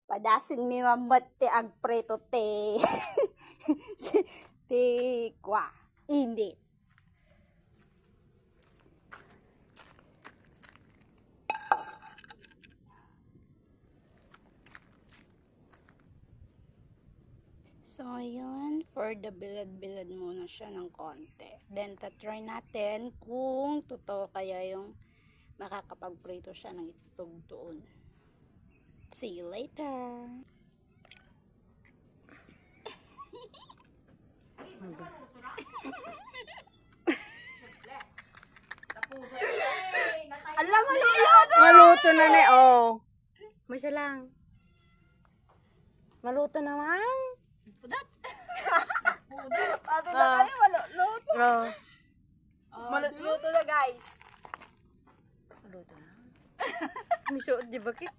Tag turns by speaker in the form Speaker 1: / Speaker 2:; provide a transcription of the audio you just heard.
Speaker 1: Padasin mi mamat ti agpreto te. Ti kwa. Hindi. So, ayun, for the bilad-bilad muna siya ng konti. Then, tatry natin kung totoo kaya yung makakapagprito siya ng itlog doon. See you later! Alam, maluto!
Speaker 2: Maluto na na, oh. Masa lang. Maluto naman.
Speaker 1: Pudat! Pato na kami, maluto!
Speaker 2: Oh.
Speaker 1: Maluto na, guys!
Speaker 2: Maluto na. May suot di bakit?